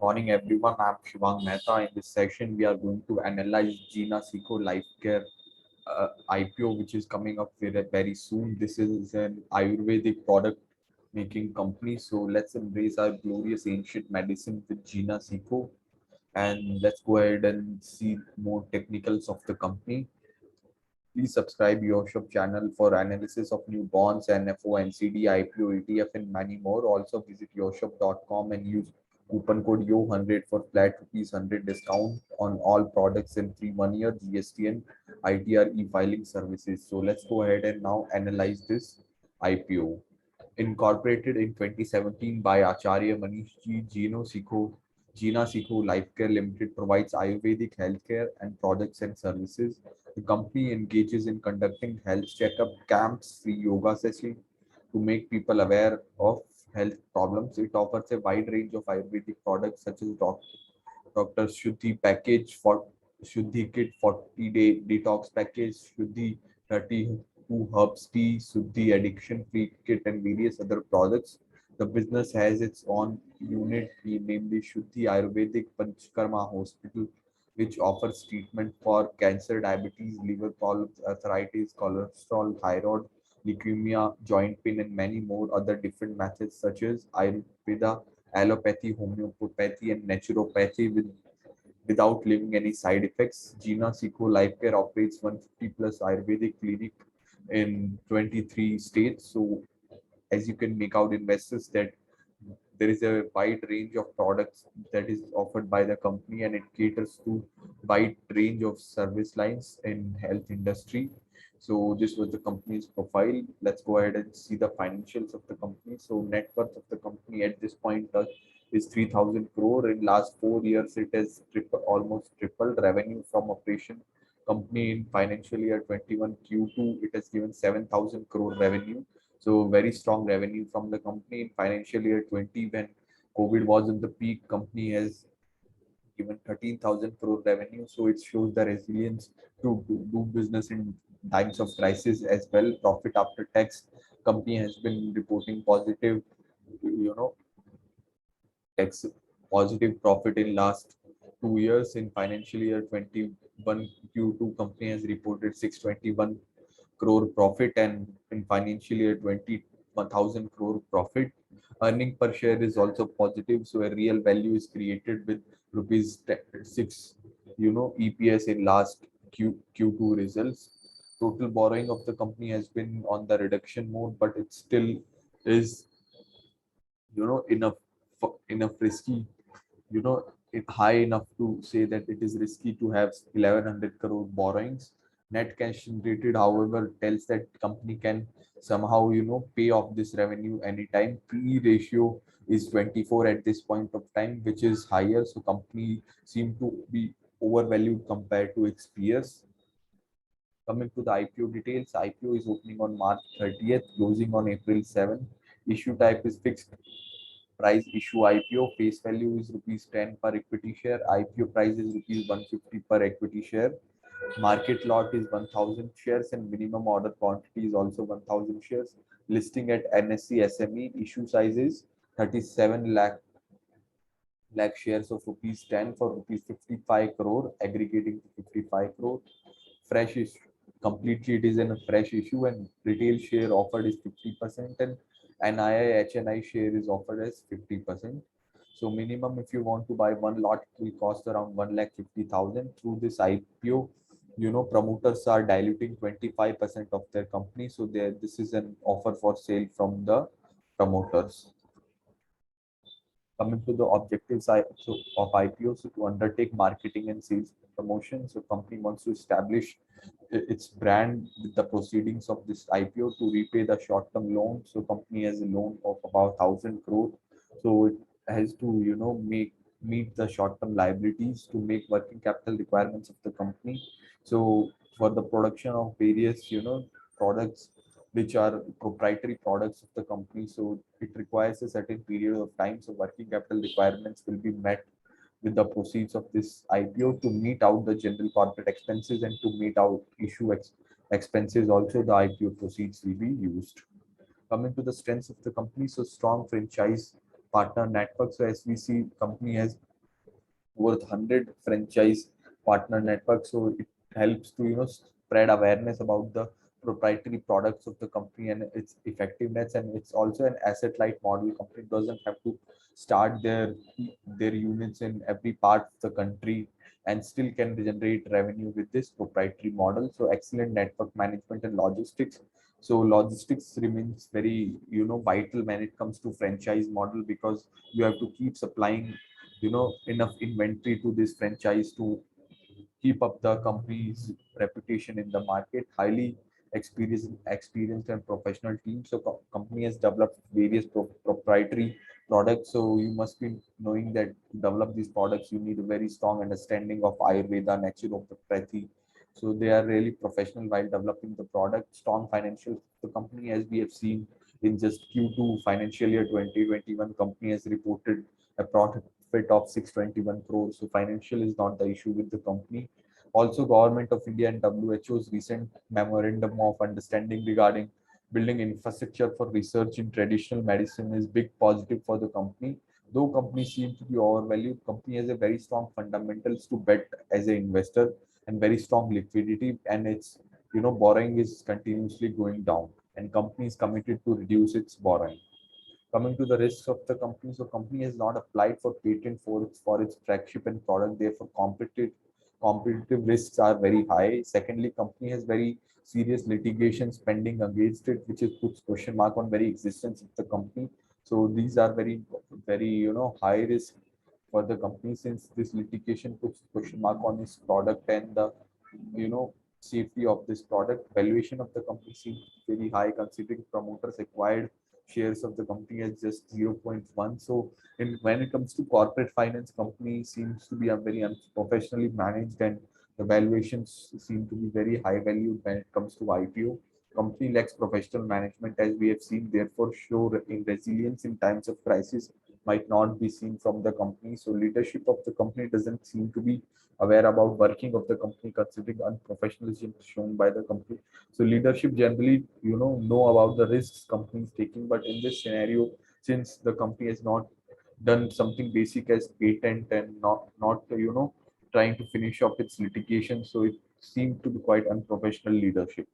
Morning everyone, I'm Shivang Mehta. In this session, we are going to analyze Jeena Sikho Lifecare IPO, which is coming up very soon. This is an Ayurvedic product making company. So let's embrace our glorious ancient medicine with Jeena Sikho, and let's go ahead and see more technicals of the company. Please subscribe your shop channel for analysis of new bonds, NFO, NCD, IPO, ETF, and many more. Also visit yourshop.com and use coupon code YO100 for flat rupees 100 discount on all products and free 1 year GST and ITR e-filing services. So let's go ahead and now analyze this IPO. Incorporated in 2017 by Acharya Manish Ji, Jeena Sikho Lifecare Limited provides Ayurvedic healthcare and products and services. The company engages in conducting health checkup camps, free yoga sessions to make people aware of health problems. It offers a wide range of Ayurvedic products such as Dr. Shuddhi package for Shuddhi kit 40-day detox package, Shuddhi 32 herbs tea, Shuddhi addiction free kit, and various other products. The business has its own unit, namely Shuddhi Ayurvedic Panchkarma Hospital, which offers treatment for cancer, diabetes, liver problems, arthritis, cholesterol, thyroid, leukemia, joint pain, and many more other different methods such as Ayurveda, allopathy, homeopathy, and naturopathy without leaving any side effects. Jeena Sikho Lifecare operates 150 plus Ayurvedic clinic in 23 states. So as you can make out, investors, that there is a wide range of products that is offered by the company, and it caters to wide range of service lines in health industry. So this was the company's profile. Let's go ahead and see the financials of the company. So net worth of the company at this point is 3000 crore. In last 4 years it has almost tripled revenue from operation. Company in financial year 21 Q2 it has given 7000 crore revenue, so very strong revenue from the company. In financial year 20, when COVID was in the peak, company has given 13,000 crore revenue. So it shows the resilience to do business in times of crisis as well. Profit after tax, company has been reporting positive, you know, tax positive profit in last 2 years. In financial year 21 Q2, company has reported 621 crore profit, and in financial year 20 1000 crore profit. Earning per share is also positive, so a real value is created with rupees 6 EPS in last Q2 results. Total borrowing of the company has been on the reduction mode, but it still is enough enough risky, high enough to say that it is risky to have 1100 crore borrowings. Net cash generated, however, tells that company can somehow pay off this revenue anytime. PE ratio is 24 at this point of time, which is higher, so company seem to be overvalued compared to its peers. Coming to the IPO details, IPO is opening on March 30th, closing on April 7th. Issue type is fixed price issue IPO. Face value is rupees 10 per equity share. IPO price is rupees 150 per equity share. Market lot is 1000 shares, and minimum order quantity is also 1000 shares. Listing at NSE SME. Issue size is 37 lakh shares of rupees 10 for rupees 55 crore, aggregating to 55 crore. Fresh issue. Completely it is in a fresh issue, and retail share offered is 50%, and NII HNI share is offered as 50%. So minimum, if you want to buy one lot, it will cost around 1,50,000. Through this IPO, promoters are diluting 25% of their company. So this is an offer for sale from the promoters. Coming to the objectives of IPO, so to undertake marketing and sales promotion. So company wants to establish its brand with the proceedings of this IPO to repay the short-term loan. So company has a loan of about 1,000 crore. So it has to, meet the short-term liabilities to make working capital requirements of the company. So for the production of various, products which are proprietary products of the company. So it requires a certain period of time. So working capital requirements will be met with the proceeds of this IPO to meet out the general corporate expenses and to meet out expenses. Also, the IPO proceeds will be used. Coming to the strengths of the company, so strong franchise partner network. So as we see, company has over 100 franchise partner network. So it helps to spread awareness about the proprietary products of the company and its effectiveness. And it's also an asset light model. Company doesn't have to start their units in every part of the country and still can generate revenue with this proprietary model. So excellent network management and logistics. So logistics remains very vital when it comes to franchise model, because you have to keep supplying enough inventory to this franchise to keep up the company's reputation in the market. Highly experienced and professional team. So company has developed various proprietary products. So you must be knowing that to develop these products, you need a very strong understanding of Ayurveda, naturopathy. So they are really professional while developing the product. Strong financial. The company, as we have seen in just Q2 financial year 2021, company has reported a profit of 621 crores. So financial is not the issue with the company. Also, Government of India and WHO's recent memorandum of understanding regarding building infrastructure for research in traditional medicine is big positive for the company. Though company seems to be overvalued, company has a very strong fundamentals to bet as an investor and very strong liquidity, and its borrowing is continuously going down, and company is committed to reduce its borrowing. Coming to the risks of the company, so company has not applied for patent for its flagship and product. Therefore, competitive risks are very high. Secondly, company has very serious litigations pending against it, which is puts question mark on very existence of the company. So these are very high risk for the company, since this litigation puts question mark on its product and the you know safety of this product. Valuation of the company seems very high considering promoters acquired shares of the company as just zero point 0.1. So when it comes to corporate finance, company seems to be a very unprofessionally managed, and the valuations seem to be very high valued when it comes to IPO. Company lacks professional management, as we have seen, therefore show in resilience in times of crisis might not be seen from the company. So leadership of the company doesn't seem to be aware about working of the company, considering unprofessionalism shown by the company. So leadership generally, know about the risks company is taking, but in this scenario, since the company has not done something basic as patent and not trying to finish off its litigation, so it seemed to be quite unprofessional leadership.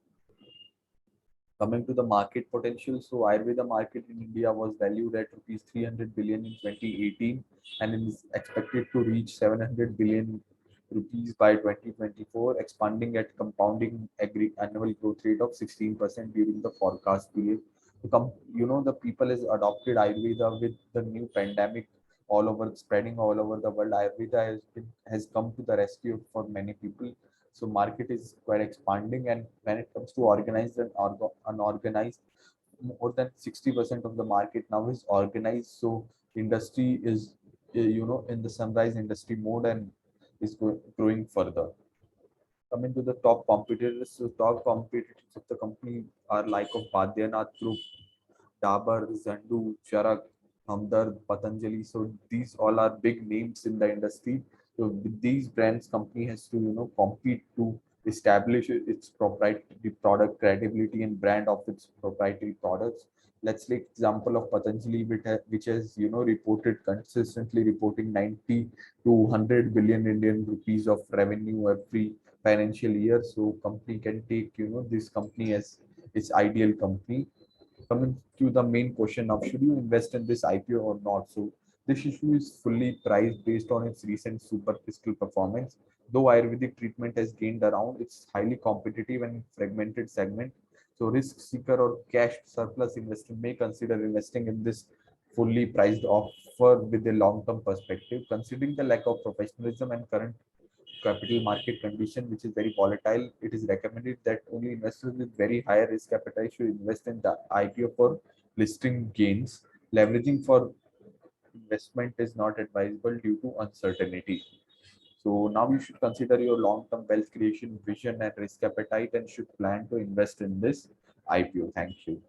Coming to the market potential, so Ayurveda market in India was valued at rupees 300 billion in 2018 and is expected to reach 700 billion rupees by 2024, expanding at compounding annual growth rate of 16% during the forecast period. The people has adopted Ayurveda with the new pandemic all over spreading all over the world. Ayurveda has come to the rescue for many people. So market is quite expanding, and when it comes to organized and unorganized, more than 60% of the market now is organized. So industry is in the sunrise industry mode and is growing further. Coming to the top competitors, so top competitors of the company are like of Badhyanath Group, Dabur, Zandu, Charak, Hamdard, Patanjali. So these all are big names in the industry. So with these brands, company has to compete to establish its proprietary product credibility and brand of its proprietary products. Let's take example of Patanjali, which has reported consistently reporting 90 to 100 billion Indian rupees of revenue every financial year. So company can take this company as its ideal company. Coming to the main question of should you invest in this IPO or not? So this issue is fully priced based on its recent super fiscal performance. Though Ayurvedic treatment has gained around, it's highly competitive and fragmented segment. So risk seeker or cash surplus investor may consider investing in this fully priced offer with a long-term perspective. Considering the lack of professionalism and current capital market condition, which is very volatile, it is recommended that only investors with very high risk appetite should invest in the IPO for listing gains. Leveraging for investment is not advisable due to uncertainty. So now you should consider your long-term wealth creation vision and risk appetite and should plan to invest in this IPO. Thank you.